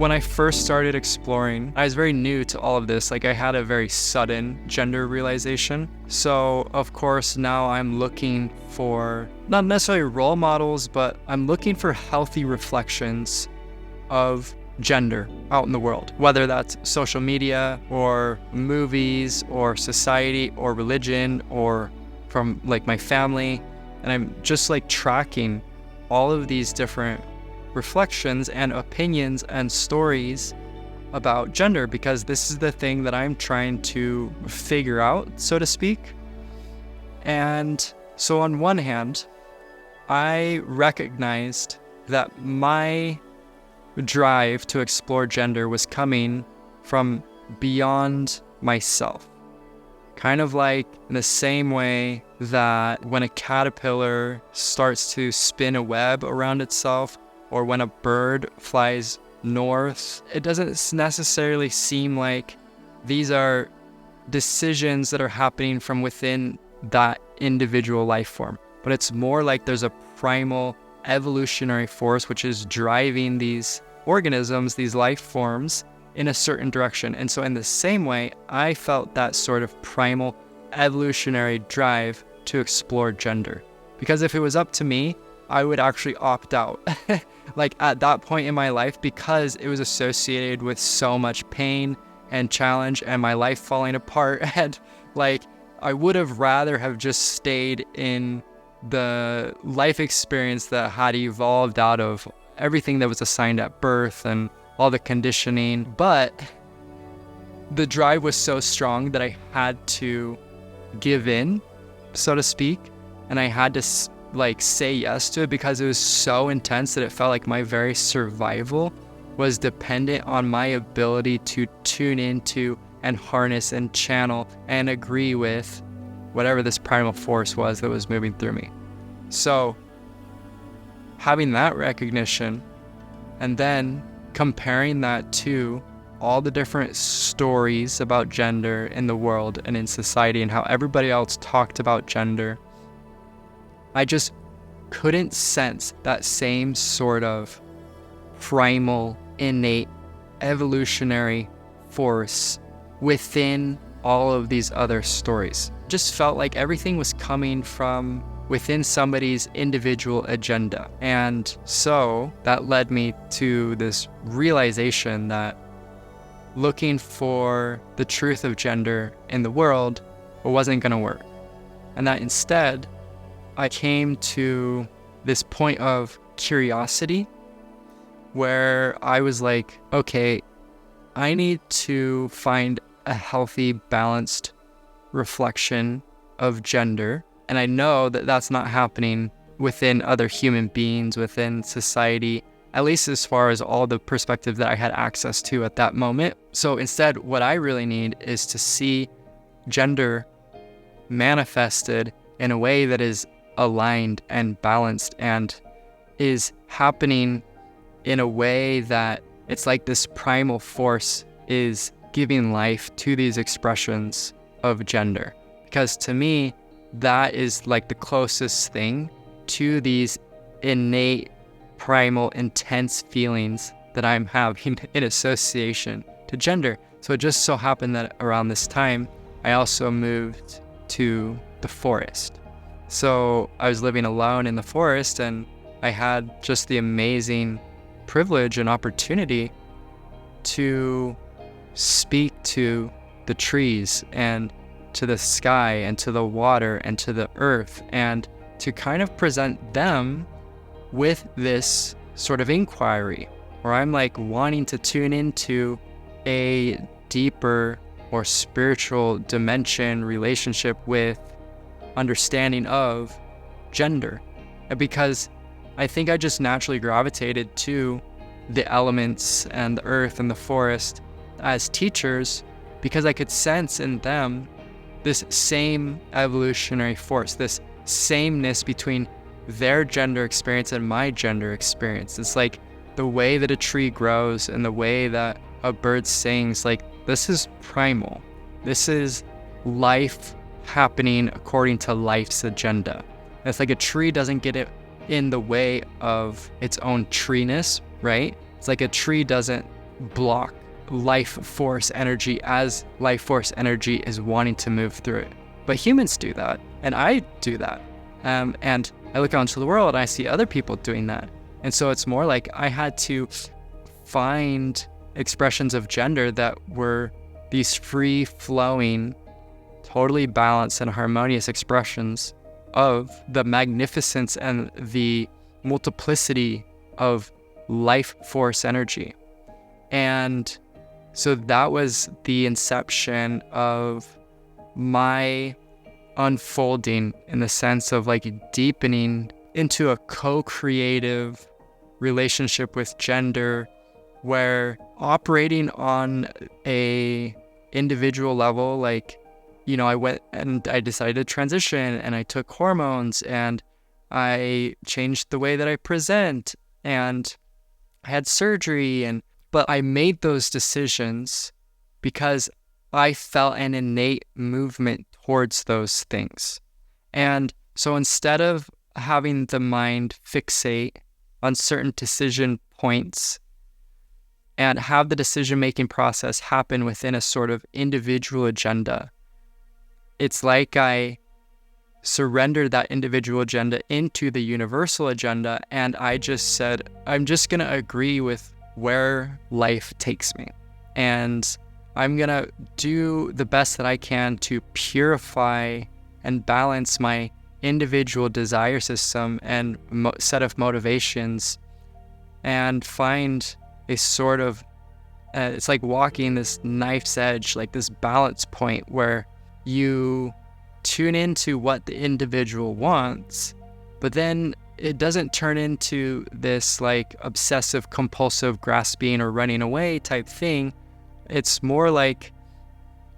When I first started exploring, I was very new to all of this. Like, I had a very sudden gender realization. So, of course, now I'm looking for not necessarily role models, but I'm looking for healthy reflections of gender out in the world, whether that's social media or movies or society or religion or from like my family. And I'm just like tracking all of these different reflections and opinions and stories about gender, because this is the thing that I'm trying to figure out, so to speak. And so on one hand, I recognized that my drive to explore gender was coming from beyond myself. Kind of like in the same way that when a caterpillar starts to spin a web around itself, or when a bird flies north, it doesn't necessarily seem like these are decisions that are happening from within that individual life form. But it's more like there's a primal evolutionary force which is driving these organisms, these life forms, in a certain direction. And so in the same way, I felt that sort of primal evolutionary drive to explore gender. Because if it was up to me, I would actually opt out. Like at that point in my life, because it was associated with so much pain and challenge and my life falling apart. And like, I would have rather have just stayed in the life experience that had evolved out of everything that was assigned at birth and all the conditioning. But the drive was so strong that I had to give in, so to speak. And I had to like say yes to it because it was so intense that it felt like my very survival was dependent on my ability to tune into and harness and channel and agree with whatever this primal force was that was moving through me. So having that recognition and then comparing that to all the different stories about gender in the world and in society and how everybody else talked about gender, I just couldn't sense that same sort of primal, innate, evolutionary force within all of these other stories. Just felt like everything was coming from within somebody's individual agenda. And so that led me to this realization that looking for the truth of gender in the world wasn't going to work. And that instead, I came to this point of curiosity where I was like, okay, I need to find a healthy, balanced reflection of gender. And I know that that's not happening within other human beings, within society, at least as far as all the perspective that I had access to at that moment. So instead, what I really need is to see gender manifested in a way that is aligned and balanced and is happening in a way that it's like this primal force is giving life to these expressions of gender. Because to me, that is like the closest thing to these innate, primal, intense feelings that I'm having in association to gender. So it just so happened that around this time, I also moved to the forest. So I was living alone in the forest, and I had just the amazing privilege and opportunity to speak to the trees and to the sky and to the water and to the earth, and to kind of present them with this sort of inquiry where I'm like wanting to tune into a deeper or spiritual dimension relationship with understanding of gender. Because I think I just naturally gravitated to the elements and the earth and the forest as teachers because I could sense in them this same evolutionary force, this sameness between their gender experience and my gender experience. It's like the way that a tree grows and the way that a bird sings, like this is primal. This is life happening according to life's agenda. And it's like a tree doesn't get it in the way of its own treeness, right? It's like a tree doesn't block life force energy as life force energy is wanting to move through it. But humans do that, and I do that. And I look out into the world and I see other people doing that. And so it's more like I had to find expressions of gender that were these free-flowing, totally balanced and harmonious expressions of the magnificence and the multiplicity of life force energy. And so that was the inception of my unfolding, in the sense of like deepening into a co-creative relationship with gender, where operating on a individual level, like, you know, I went and I decided to transition and I took hormones and I changed the way that I present and I had surgery, but I made those decisions because I felt an innate movement towards those things. And so instead of having the mind fixate on certain decision points and have the decision-making process happen within a sort of individual agenda, it's like I surrendered that individual agenda into the universal agenda, and I just said, I'm just going to agree with where life takes me. And I'm going to do the best that I can to purify and balance my individual desire system and set of motivations, and find a sort of, it's like walking this knife's edge, like this balance point where you tune into what the individual wants, but then it doesn't turn into this like obsessive compulsive grasping or running away type thing. It's more like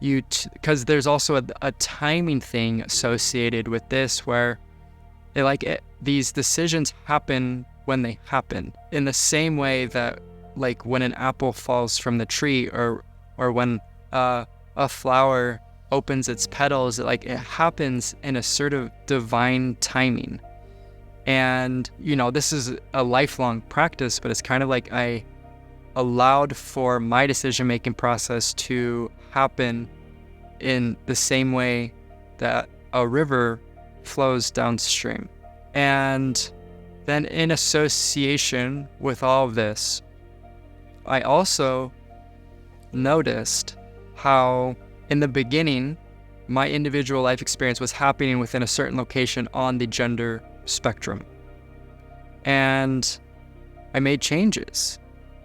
because there's also a timing thing associated with this, where these decisions happen when they happen, in the same way that like when an apple falls from the tree, or when a flower opens its petals, it happens in a sort of divine timing. And, you know, this is a lifelong practice, but it's kind of like I allowed for my decision-making process to happen in the same way that a river flows downstream. And then in association with all of this, I also noticed how in the beginning, my individual life experience was happening within a certain location on the gender spectrum. And I made changes.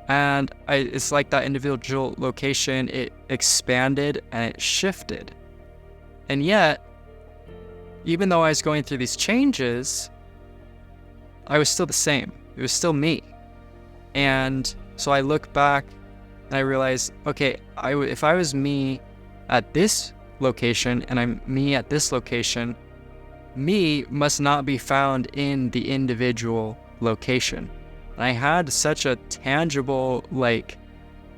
And it's like that individual location, it expanded and it shifted. And yet, even though I was going through these changes, I was still the same. It was still me. And so I look back and I realize, okay, if I was me at this location and I'm me at this location, me must not be found in the individual location. And I had such a tangible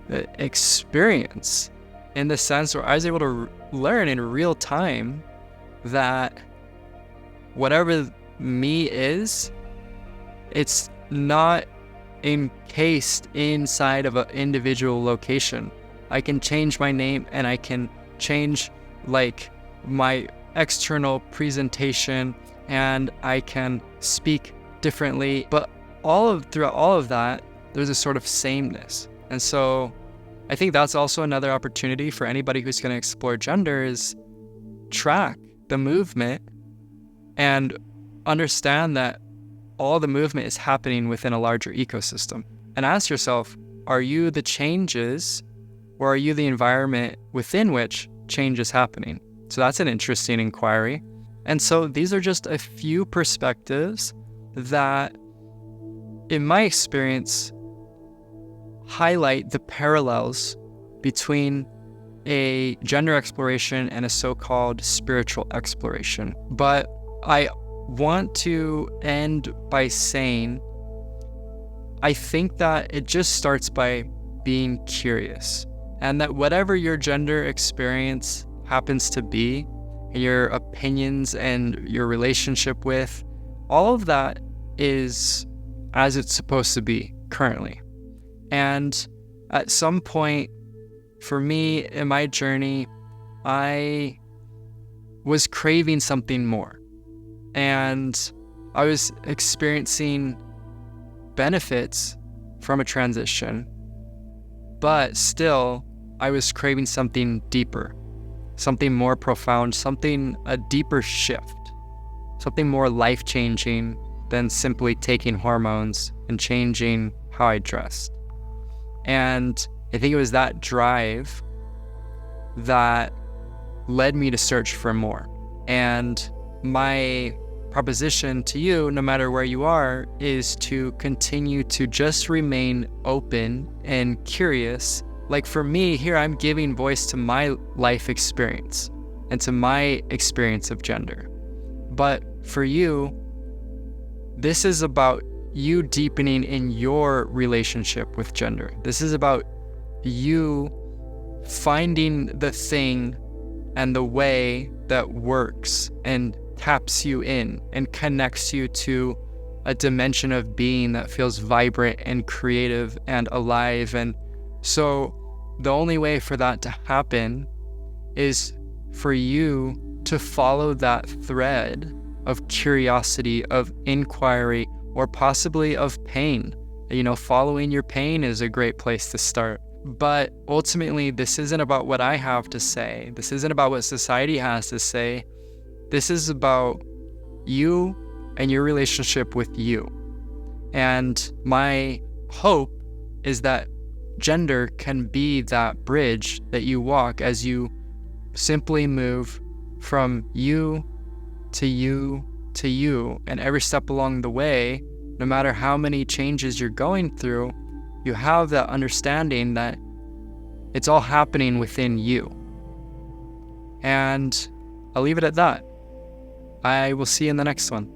experience, in the sense where I was able to learn in real time that whatever me is, it's not encased inside of an individual location. I can change my name and I can change my external presentation and I can speak differently, but throughout all of that, there's a sort of sameness. And so I think that's also another opportunity for anybody who's going to explore gender, is track the movement and understand that all the movement is happening within a larger ecosystem. And ask yourself, are you the changes, or are you the environment within which change is happening? So that's an interesting inquiry. And so these are just a few perspectives that, in my experience, highlight the parallels between a gender exploration and a so-called spiritual exploration. But I want to end by saying, I think that it just starts by being curious, and that whatever your gender experience happens to be, your opinions and your relationship with, all of that is as it's supposed to be currently. And at some point for me in my journey, I was craving something more. And I was experiencing benefits from a transition, but still I was craving something deeper, something more profound, a deeper shift, something more life-changing than simply taking hormones and changing how I dressed. And I think it was that drive that led me to search for more. And my proposition to you, no matter where you are, is to continue to just remain open and curious. Like for me here, I'm giving voice to my life experience and to my experience of gender. But for you, this is about you deepening in your relationship with gender. This is about you finding the thing and the way that works and taps you in and connects you to a dimension of being that feels vibrant and creative and alive. And so the only way for that to happen is for you to follow that thread of curiosity, of inquiry, or possibly of pain. Following your pain is a great place to start. But ultimately, this isn't about what I have to say. This isn't about what society has to say. This is about you and your relationship with you. And my hope is that gender can be that bridge that you walk as you simply move from you to you to you. And every step along the way, no matter how many changes you're going through, you have that understanding that it's all happening within you. And I'll leave it at that. I will see you in the next one.